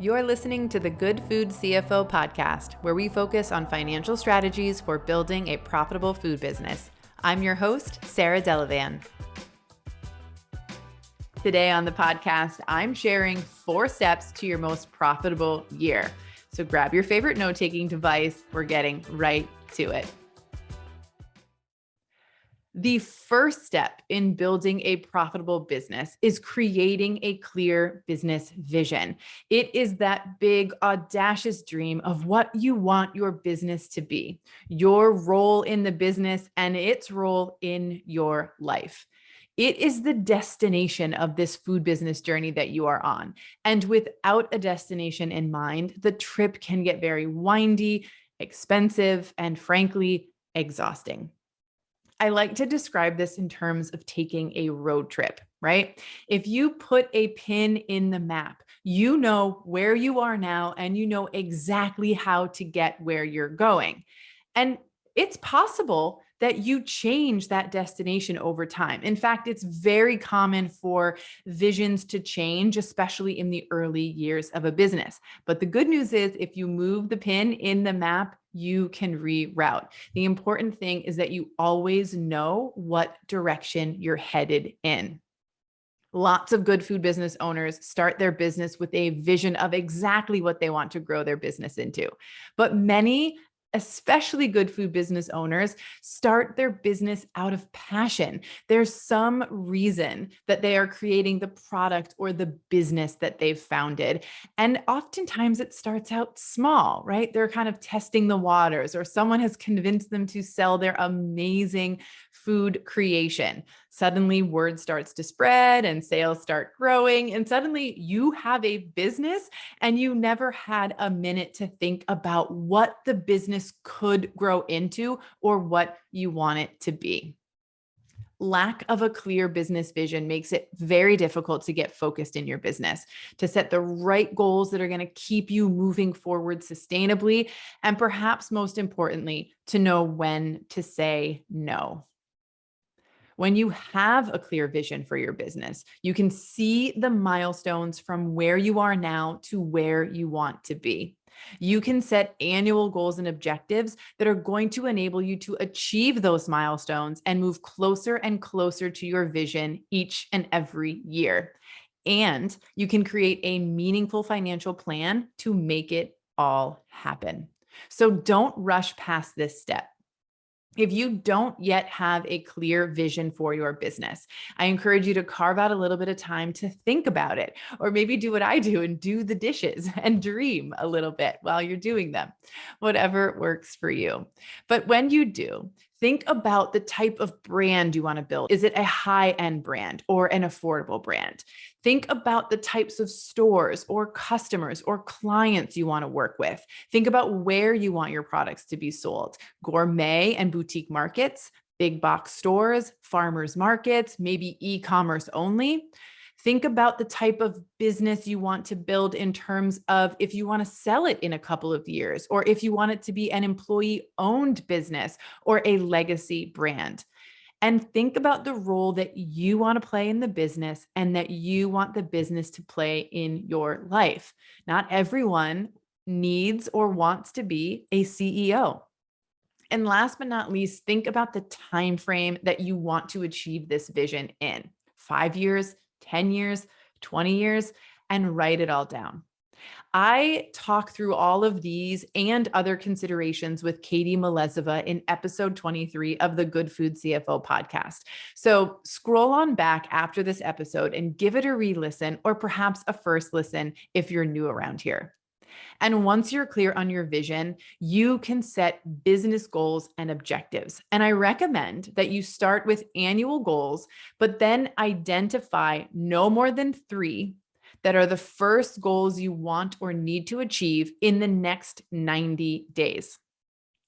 You're listening to the Good Food CFO Podcast, where we focus on financial strategies for building a profitable food business. I'm your host, Sarah Delavan. Today on the podcast, I'm sharing 4 steps to your most profitable year. So grab your favorite note-taking device. We're getting right to it. The first step in building a profitable business is creating a clear business vision. It is that big, audacious dream of what you want your business to be, your role in the business, and its role in your life. It is the destination of this food business journey that you are on. And without a destination in mind, the trip can get very windy, expensive, and frankly, exhausting. I like to describe this in terms of taking a road trip, right? If you put a pin in the map, you know where you are now and you know exactly how to get where you're going. And it's possible that you change that destination over time. In fact, it's very common for visions to change, especially in the early years of a business. But the good news is if you move the pin in the map, you can reroute. The important thing is that you always know what direction you're headed in. Lots of good food business owners start their business with a vision of exactly what they want to grow their business into. But many, especially good food business owners, start their business out of passion. There's some reason that they are creating the product or the business that they've founded. And oftentimes it starts out small, right? They're kind of testing the waters, or someone has convinced them to sell their amazing food creation. Suddenly word starts to spread and sales start growing. And suddenly you have a business and you never had a minute to think about what the business could grow into or what you want it to be. Lack of a clear business vision makes it very difficult to get focused in your business, to set the right goals that are going to keep you moving forward sustainably, and perhaps most importantly, to know when to say no. When you have a clear vision for your business, you can see the milestones from where you are now to where you want to be. You can set annual goals and objectives that are going to enable you to achieve those milestones and move closer and closer to your vision each and every year. And you can create a meaningful financial plan to make it all happen. So don't rush past this step. If you don't yet have a clear vision for your business, I encourage you to carve out a little bit of time to think about it, or maybe do what I do and do the dishes and dream a little bit while you're doing them, whatever works for you. But when you do, think about the type of brand you want to build. Is it a high-end brand or an affordable brand? Think about the types of stores or customers or clients you want to work with. Think about where you want your products to be sold. Gourmet and boutique markets, big box stores, farmers markets, maybe e-commerce only. Think about the type of business you want to build in terms of if you want to sell it in a couple of years, or if you want it to be an employee-owned business or a legacy brand. And think about the role that you want to play in the business and that you want the business to play in your life. Not everyone needs or wants to be a CEO. And last but not least, think about the time frame that you want to achieve this vision in. 5 years, 10 years, 20 years, and write it all down. I talk through all of these and other considerations with Katie Malezova in episode 23 of the Good Food CFO podcast. So scroll on back after this episode and give it a re-listen, or perhaps a first listen if you're new around here. And once you're clear on your vision, you can set business goals and objectives. And I recommend that you start with annual goals, but then identify no more than 3 that are the first goals you want or need to achieve in the next 90 days.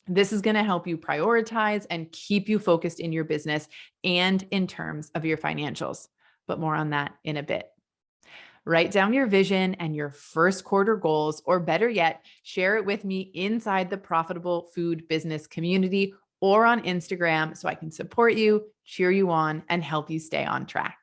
This is going to help you prioritize and keep you focused in your business and in terms of your financials. But more on that in a bit. Write down your vision and your first quarter goals, or better yet, share it with me inside the Profitable Food Business community or on Instagram so I can support you, cheer you on, and help you stay on track.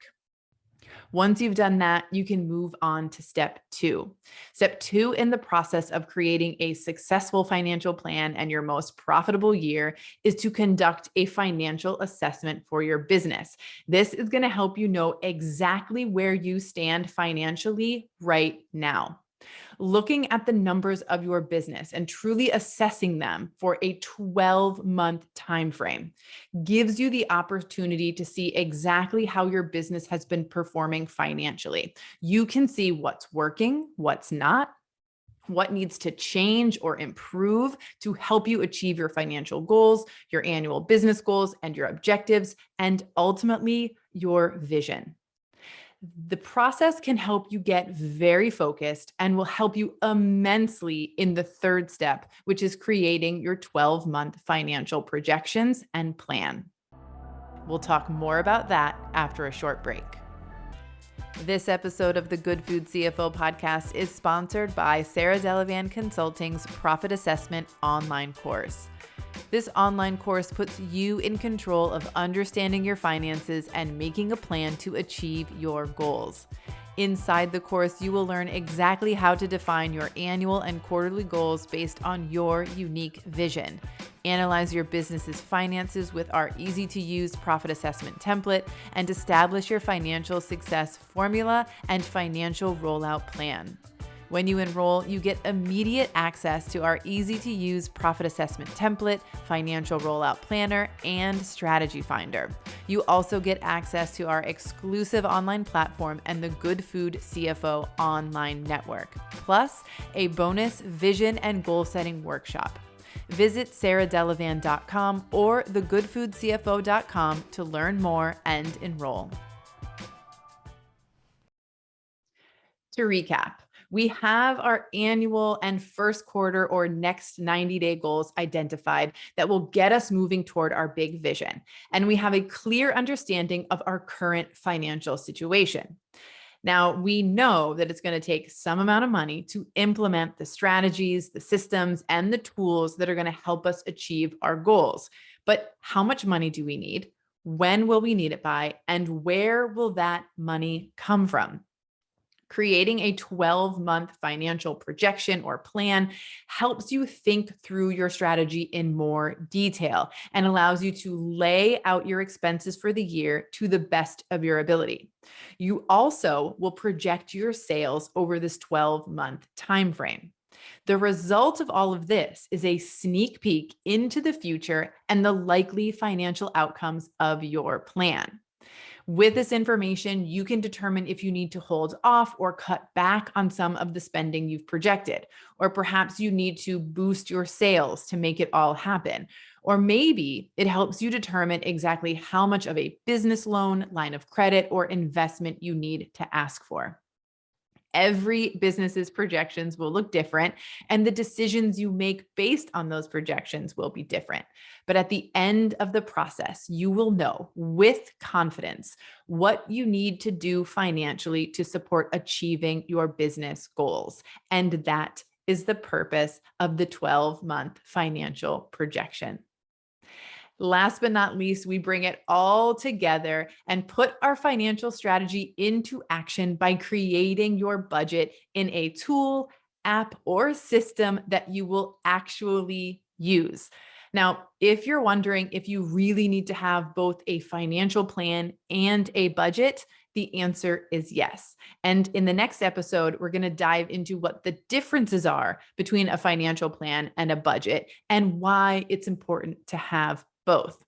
Once you've done that, you can move on to step two. Step two in the process of creating a successful financial plan and your most profitable year is to conduct a financial assessment for your business. This is going to help you know exactly where you stand financially right now. Looking at the numbers of your business and truly assessing them for a 12-month time frame gives you the opportunity to see exactly how your business has been performing financially. You can see what's working, what's not, what needs to change or improve to help you achieve your financial goals, your annual business goals, and your objectives, and ultimately your vision. The process can help you get very focused and will help you immensely in the third step, which is creating your 12-month financial projections and plan. We'll talk more about that after a short break. This episode of the Good Food CFO podcast is sponsored by Sarah Delavan Consulting's Profit Assessment online course. This online course puts you in control of understanding your finances and making a plan to achieve your goals. Inside the course, you will learn exactly how to define your annual and quarterly goals based on your unique vision. Analyze your business's finances with our easy-to-use profit assessment template and establish your financial success formula and financial rollout plan. When you enroll, you get immediate access to our easy-to-use profit assessment template, financial rollout planner, and strategy finder. You also get access to our exclusive online platform and the Good Food CFO online network, plus a bonus vision and goal-setting workshop. Visit sarahdelavan.com or thegoodfoodcfo.com to learn more and enroll. To recap, we have our annual and first quarter or next 90-day goals identified that will get us moving toward our big vision. And we have a clear understanding of our current financial situation. Now, we know that it's going to take some amount of money to implement the strategies, the systems, and the tools that are going to help us achieve our goals. But how much money do we need? When will we need it by? And where will that money come from? Creating a 12-month financial projection or plan helps you think through your strategy in more detail and allows you to lay out your expenses for the year to the best of your ability. You also will project your sales over this 12-month time frame. The result of all of this is a sneak peek into the future and the likely financial outcomes of your plan. With this information, you can determine if you need to hold off or cut back on some of the spending you've projected, or perhaps you need to boost your sales to make it all happen. Or maybe it helps you determine exactly how much of a business loan, line of credit, or investment you need to ask for. Every business's projections will look different, and the decisions you make based on those projections will be different. But at the end of the process, you will know with confidence what you need to do financially to support achieving your business goals. And that is the purpose of the 12-month financial projection. Last but not least, we bring it all together and put our financial strategy into action by creating your budget in a tool, app, or system that you will actually use. Now, if you're wondering if you really need to have both a financial plan and a budget, the answer is yes. And in the next episode, we're going to dive into what the differences are between a financial plan and a budget and why it's important to have both.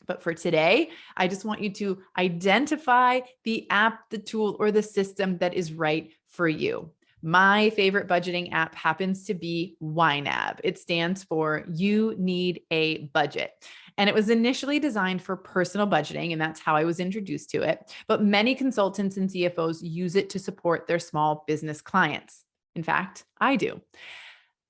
But for today, I just want you to identify the app, the tool, or the system that is right for you. My favorite budgeting app happens to be YNAB. It stands for You Need a Budget. And it was initially designed for personal budgeting, and that's how I was introduced to it. But many consultants and CFOs use it to support their small business clients. In fact, I do.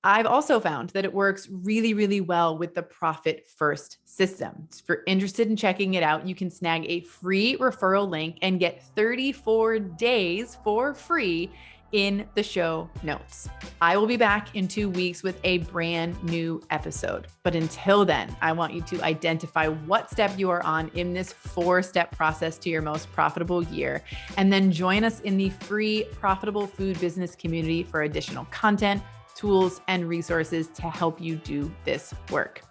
I've also found that it works really, really well with the Profit First system. If you're interested in checking it out, you can snag a free referral link and get 34 days for free in the show notes. I will be back in 2 weeks with a brand new episode. But until then, I want you to identify what step you are on in this 4-step process to your most profitable year, and then join us in the free Profitable Food Business community for additional content, tools, and resources to help you do this work.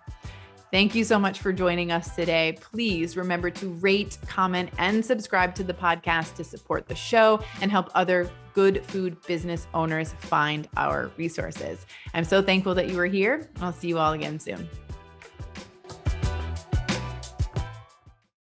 Thank you so much for joining us today. Please remember to rate, comment, and subscribe to the podcast to support the show and help other good food business owners find our resources. I'm so thankful that you were here. I'll see you all again soon.